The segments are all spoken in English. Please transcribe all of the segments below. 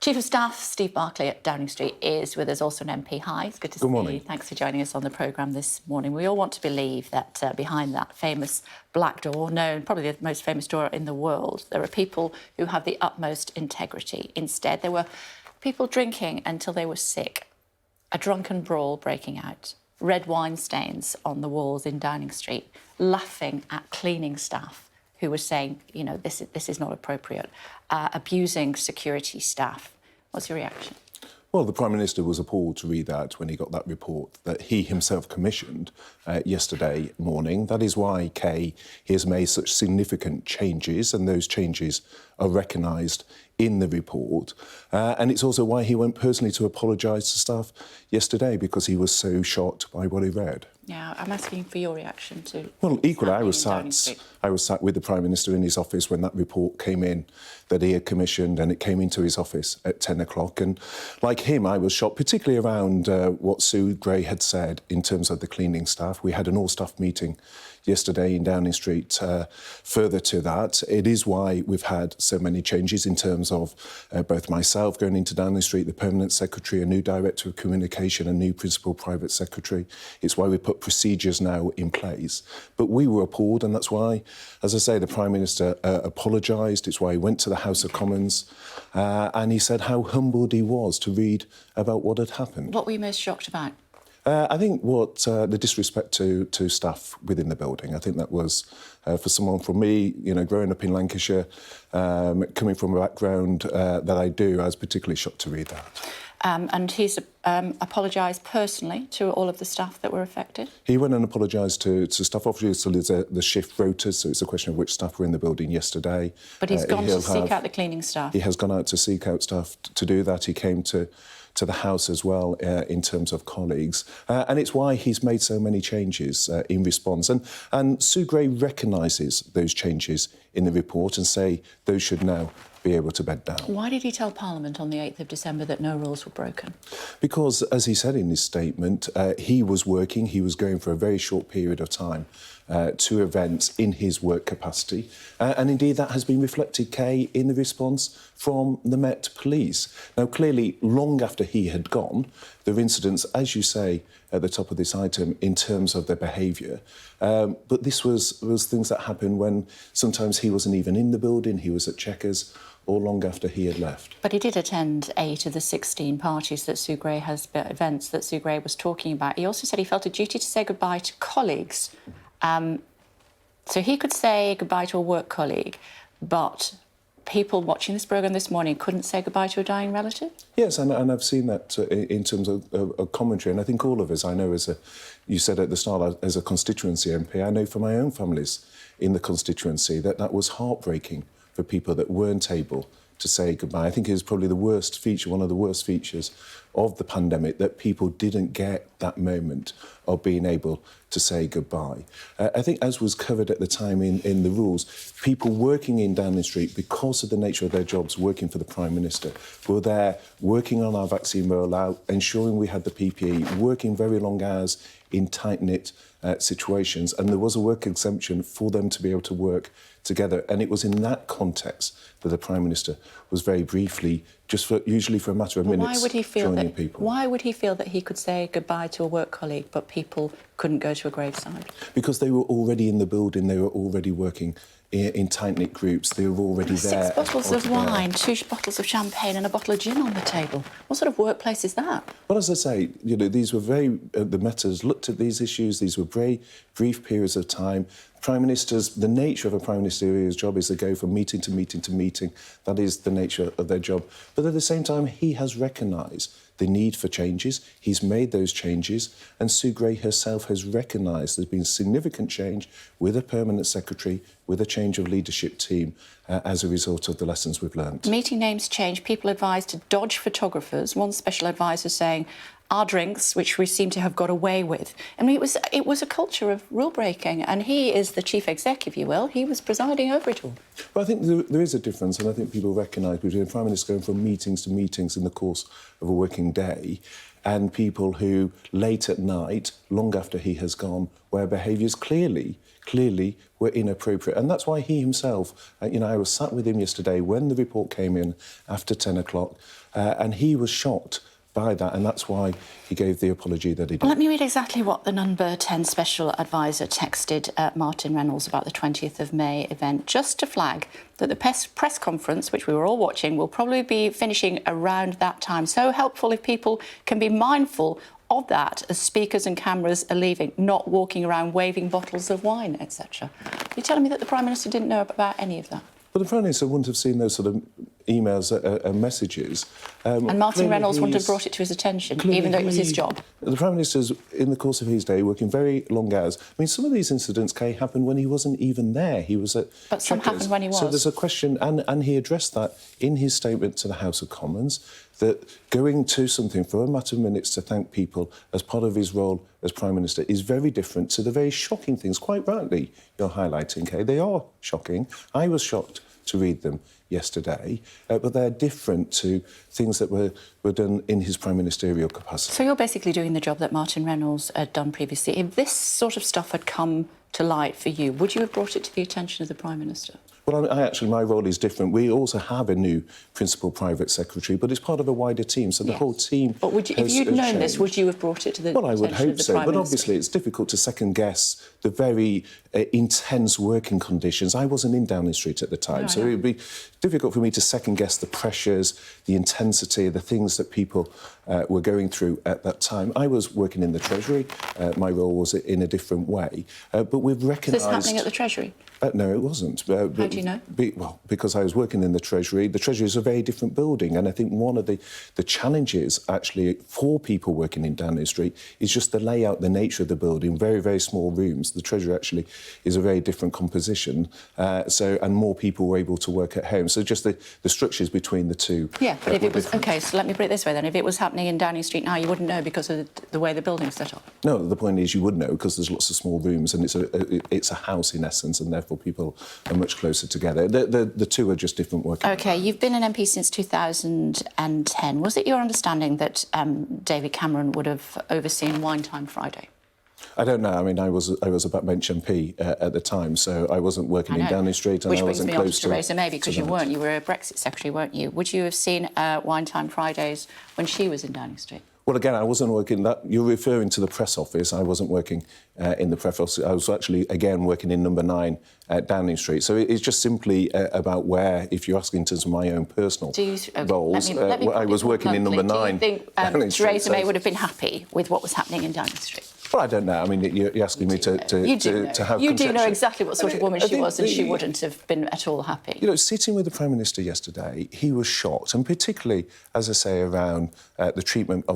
Chief of Staff Steve Barclay at Downing Street is with us, also an MP. Hi, it's good to see you. Thanks for joining us on the programme this morning. We all want to believe that behind that famous black door, known probably the most famous door in the world, there are people who have the utmost integrity. Instead, there were people drinking until they were sick, a drunken brawl breaking out, red wine stains on the walls in Downing Street, laughing at cleaning staff who were saying, you know, this is not appropriate, abusing security staff. What's your reaction? Well, the Prime Minister was appalled to read that when he got that report that he himself commissioned yesterday morning. That is why, Kay, he has made such significant changes, and those changes are recognised in the report. And it's also why he went personally to apologise to staff yesterday, because he was so shocked by what he read. Yeah, I'm asking for your reaction to... Well, equally, I was sat with the Prime Minister in his office when that report came in that he had commissioned, and it came into his office at 10 o'clock. And like him, I was shocked, particularly around what Sue Gray had said in terms of the cleaning staff. We had an all-staff meeting yesterday in Downing Street. Further to that, it is why we've had so many changes in terms of both myself going into Downing Street, the Permanent Secretary, a new Director of Communication, a new Principal Private Secretary. It's why we put procedures now in place. But we were appalled, and that's why, as I say, the Prime Minister apologised. It's why he went to the House of Commons and he said how humbled he was to read about what had happened. What were you most shocked about? I think the disrespect to staff within the building. I think that was, for someone from me, you know, growing up in Lancashire, coming from a background that I do, I was particularly shocked to read that. And he's apologised personally to all of the staff that were affected? He went and apologised to staff. Obviously, there's the shift rotas, so it's a question of which staff were in the building yesterday. But he's gone to seek out the cleaning staff? He has gone out to seek out staff to do that. He came to the House as well in terms of colleagues. And it's why he's made so many changes in response. And Sue Gray recognises those changes in the report and say those should now be able to bed down. Why did he tell Parliament on the 8th of December that no rules were broken? Because, as he said in his statement, he was going for a very short period of time to events in his work capacity. And indeed, that has been reflected, Kay, in the response from the Met Police. Now, clearly, long after he had gone, there were incidents, as you say, at the top of this item, in terms of their behaviour. But this was things that happened when sometimes he wasn't even in the building, he was at Chequers, or long after he had left. But he did attend 8 of the 16 parties that Sue Gray events that Sue Gray was talking about. He also said he felt a duty to say goodbye to colleagues. So he could say goodbye to a work colleague, but people watching this programme this morning couldn't say goodbye to a dying relative? Yes, and I've seen that in terms of commentary, and I think all of us, I know you said at the start, as a constituency MP, I know for my own families in the constituency that was heartbreaking for people that weren't able to say goodbye. I think it was probably the worst feature, one of the worst features of the pandemic, that people didn't get that moment of being able to say goodbye. I think, as was covered at the time in the rules, people working in Downing Street, because of the nature of their jobs, working for the Prime Minister, were there working on our vaccine rollout, ensuring we had the PPE, working very long hours in tight-knit situations, and there was a work exemption for them to be able to work together. And it was in that context that the Prime Minister was very briefly, usually for a matter of minutes, joining people. Why would he feel that he could say goodbye to a work colleague, but people couldn't go to a graveside? Because they were already in the building, they were already working in tight-knit groups, they were already there. 6 bottles of wine, 2 bottles of champagne and a bottle of gin on the table. What sort of workplace is that? Well, as I say, you know, these were the Metas looked at these issues, these were very brief periods of time. The nature of a Prime Minister's job is to go from meeting to meeting to meeting. That is the nature of their job. But at the same time, he has recognised the need for changes. He's made those changes, and Sue Gray herself has recognised there's been significant change with a Permanent Secretary, with a change of leadership team as a result of the lessons we've learned. Meeting names change. People advised to dodge photographers. One special advisor saying, our drinks, which we seem to have got away with. I mean, it was a culture of rule breaking, and he is the chief exec, if you will. He was presiding over it all. But I think there is a difference, and I think people recognise between a Prime Minister going from meetings to meetings in the course of a working day and people who, late at night, long after he has gone, where behaviours clearly were inappropriate. And that's why he himself, I was sat with him yesterday when the report came in after 10 o'clock, and he was shocked by that, and that's why he gave the apology that he did. Well, let me read exactly what the number 10 special advisor texted Martin Reynolds about the 20th of May event, just to flag that the press conference, which we were all watching, will probably be finishing around that time. So helpful if people can be mindful of that as speakers and cameras are leaving, not walking around waving bottles of wine, etc. You're telling me that the Prime Minister didn't know about any of that? But the Prime Minister wouldn't have seen those sort of emails and messages. And Martin Reynolds wouldn't have brought it to his attention, even though it was his job. The Prime Minister's, in the course of his day, working very long hours. I mean, some of these incidents, Kay, happened when he wasn't even there. He was at But some Checkers. happened when he was. So there's a question, and he addressed that in his statement to the House of Commons, that going to something for a matter of minutes to thank people as part of his role as Prime Minister is very different to the very shocking things, quite rightly, you're highlighting, Kay. They are shocking. I was shocked to read them yesterday, but they're different to things that were done in his prime ministerial capacity. So you're basically doing the job that Martin Reynolds had done previously. If this sort of stuff had come to light for you, would you have brought it to the attention of the Prime Minister? Well, my role is different. We also have a new principal private secretary, but it's part of a wider team, so the whole team. But would you, if you'd known this, would you have brought it to the attention of the Prime Minister? Well, I would hope so, but obviously it's difficult to second-guess the very intense working conditions. I wasn't in Downing Street at the time, so it would be difficult for me to second-guess the pressures, the intensity, the things that people were going through at that time. I was working in the Treasury. My role was in a different way, but we've recognised... Is this happening at the Treasury? No, it wasn't. How do you know? Because I was working in the Treasury. The Treasury is a very different building, and I think one of the challenges, actually, for people working in Downing Street is just the layout, the nature of the building, very, very small rooms. The Treasury actually is a very different composition, and more people were able to work at home. So just the structures between the two... Yeah, but if it was... OK, so let me put it this way, then. If it was happening in Downing Street now, you wouldn't know because of the way the building's set up? No, the point is you would know because there's lots of small rooms, and it's a house, in essence, and therefore people are much closer together. The two are just different working. OK, you've been an MP since 2010. Was it your understanding that David Cameron would have overseen Wine Time Friday? I don't know. I mean, I was a backbench MP at the time, so I wasn't working in Downing Street, and I wasn't close to... Which brings me on to Theresa May, because you weren't. You were a Brexit secretary, weren't you? Would you have seen Wine Time Fridays when she was in Downing Street? Well, again, I wasn't working... You're referring to the press office. I wasn't working in the press office. I was actually, again, working in number 9 at Downing Street. So it's just simply about where, if you're asking in terms of my own personal roles, let me I was working in number 9. Do you think Theresa May would have been happy with what was happening in Downing Street? Well, I don't know. I mean, you're asking me to have... You do know exactly what sort of woman she was, and she wouldn't have been at all happy. You know, sitting with the Prime Minister yesterday, he was shocked, and particularly, as I say, around the treatment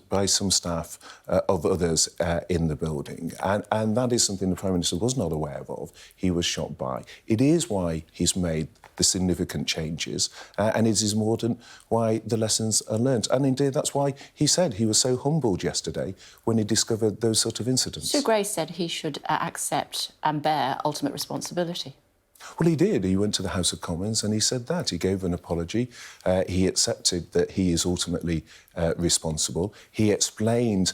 by some staff of others in the building. And that is something the Prime Minister was not aware of. He was shocked by. It is why he's made the significant changes, and it is more than why the lessons are learnt. And indeed, that's why he said he was so humbled yesterday when he discovered those sort of incidents. Sir Grey said he should accept and bear ultimate responsibility. Well, he did. He went to the House of Commons and he said that. He gave an apology. He accepted that he is ultimately responsible. He explained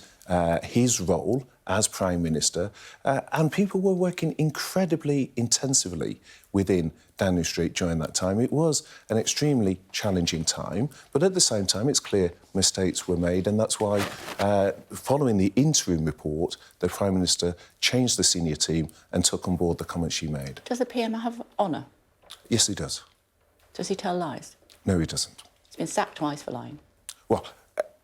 his role as Prime Minister, and people were working incredibly intensively within Downing Street during that time. It was an extremely challenging time, but at the same time, it's clear mistakes were made, and that's why, following the interim report, the Prime Minister changed the senior team and took on board the comments she made. Does the PM have honour? Yes, he does. Does he tell lies? No, he doesn't. He's been sacked twice for lying. Well,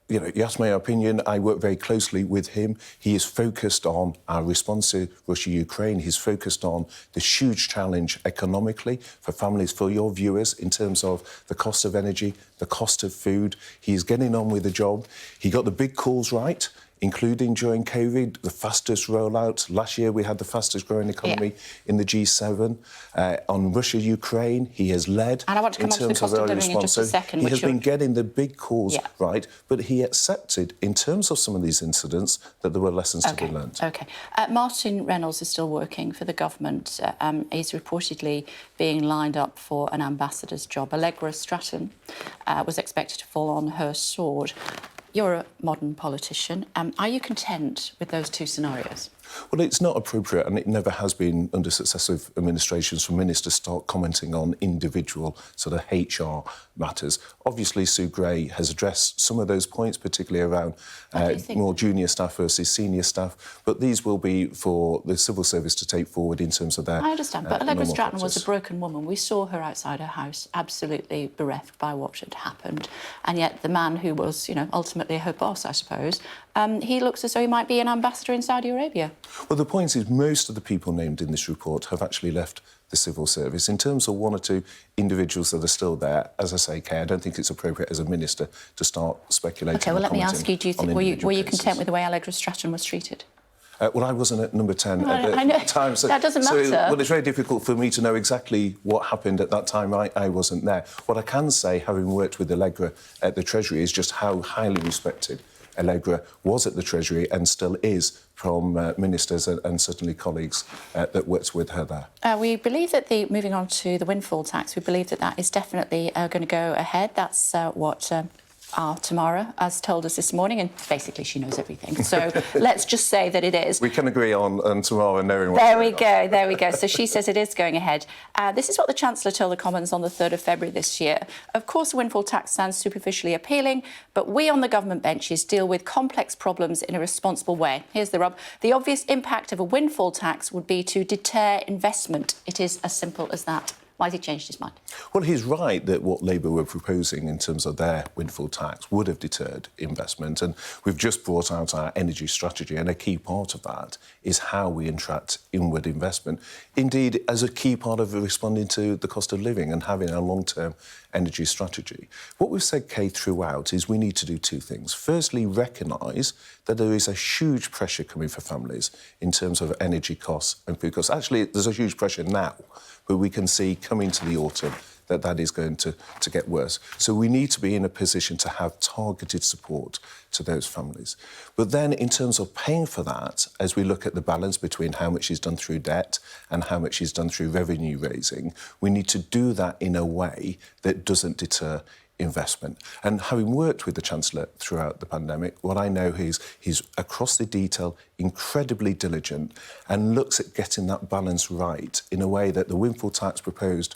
you know, you asked my opinion. I work very closely with him. He is focused on our response to Russia-Ukraine. He's focused on the huge challenge economically for families, for your viewers, in terms of the cost of energy, the cost of food. He's getting on with the job. He got the big calls right including during COVID, the fastest rollout. Last year, we had the fastest growing economy in the G7. On Russia, Ukraine, he has led. And I want to come on to the cost of living in just a second. He has been getting the big calls right, but he accepted, in terms of some of these incidents, that there were lessons to be learned. OK. Martin Reynolds is still working for the government. He's reportedly being lined up for an ambassador's job. Allegra Stratton was expected to fall on her sword. You're a modern politician. Are you content with those two scenarios? Well, it's not appropriate, and it never has been under successive administrations, for ministers to start commenting on individual sort of HR matters. Obviously, Sue Gray has addressed some of those points, particularly around more junior staff versus senior staff, but these will be for the civil service to take forward in terms of their I understand, but Allegra Stratton practice. was a broken woman. We saw her outside her house, absolutely bereft by what had happened, and yet the man who was, ultimately her boss, I suppose, he looks as though he might be an ambassador in Saudi Arabia. Well, the point is most of the people named in this report have actually left the civil service. In terms of one or two individuals that are still there, as I say, Kay, I don't think it's appropriate as a minister to start speculating. OK, well, let me ask you, were you content with the way Allegra Stratton was treated? Well, I wasn't at number 10 at the I know. time. So, that doesn't matter. Well, it's very difficult for me to know exactly what happened at that time. I wasn't there. What I can say, having worked with Allegra at the Treasury, is just how highly respected Allegra was at the Treasury and still is from ministers and certainly colleagues that worked with her there. We believe that moving on to the windfall tax, we believe that is definitely going to go ahead. That's what our Tamara has told us this morning, and basically she knows everything. So let's just say that it is. We can agree on Tamara knowing what. There we go. So she says it is going ahead. This is what the Chancellor told the Commons on the 3rd of February this year. Of course, the windfall tax sounds superficially appealing, but we on the government benches deal with complex problems in a responsible way. Here's the rub. The obvious impact of a windfall tax would be to deter investment. It is as simple as that. Why has he changed his mind? Well, he's right that what Labour were proposing in terms of their windfall tax would have deterred investment. And we've just brought out our energy strategy, and a key part of that is how we attract inward investment. Indeed, as a key part of responding to the cost of living and having a long-term energy strategy. What we've said, Kay, throughout is we need to do two things. Firstly, recognise that there is a huge pressure coming for families in terms of energy costs and food costs. Actually, there's a huge pressure now, but we can see coming to the autumn that is going to get worse. So we need to be in a position to have targeted support to those families. But then in terms of paying for that, as we look at the balance between how much is done through debt and how much is done through revenue raising, we need to do that in a way that doesn't deter investment. And having worked with the Chancellor throughout the pandemic, what I know is he's across the detail, incredibly diligent, and looks at getting that balance right in a way that the windfall tax proposed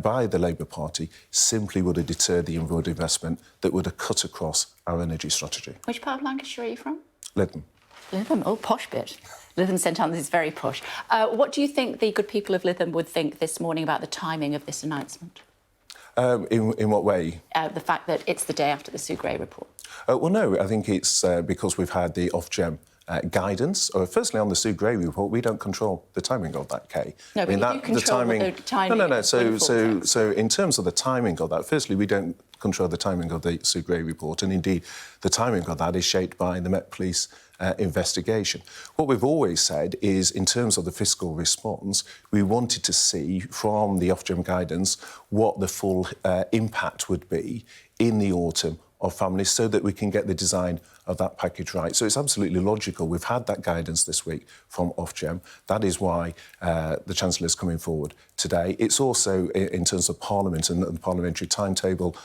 by the Labour Party simply would have deterred the inward investment that would have cut across our energy strategy. Which part of Lancashire are you from? Lytham. Lytham, oh, posh bit. Lytham St Albans is very posh. What do you think the good people of Lytham would think this morning about the timing of this announcement? In what way? The fact that it's the day after the Sue Gray report. Well, no, I think it's because we've had the Ofgem guidance. Firstly, on the Sue Gray report, we don't control the timing of that, Kay. No, but you control the timing. No. So in terms of the timing of that, firstly, we don't control the timing of the Sue Gray report, and indeed, the timing of that is shaped by the Met Police investigation. What we've always said is, in terms of the fiscal response, we wanted to see from the Ofgem guidance what the full impact would be in the autumn of families so that we can get the design of that package right. So it's absolutely logical. We've had that guidance this week from Ofgem. That is why the Chancellor is coming forward today. It's also, in terms of Parliament and the parliamentary timetable,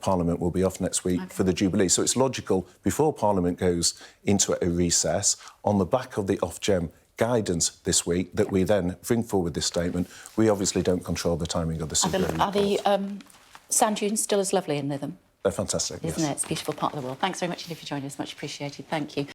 Parliament will be off next week for the Jubilee. So it's logical, before Parliament goes into a recess, on the back of the Ofgem guidance this week, that we then bring forward this statement. We obviously don't control the timing of the Sue Gray report. Are the sand dunes still as lovely in Lytham? They're fantastic, Isn't it? It's a beautiful part of the world. Thanks very much indeed for joining us. Much appreciated. Thank you.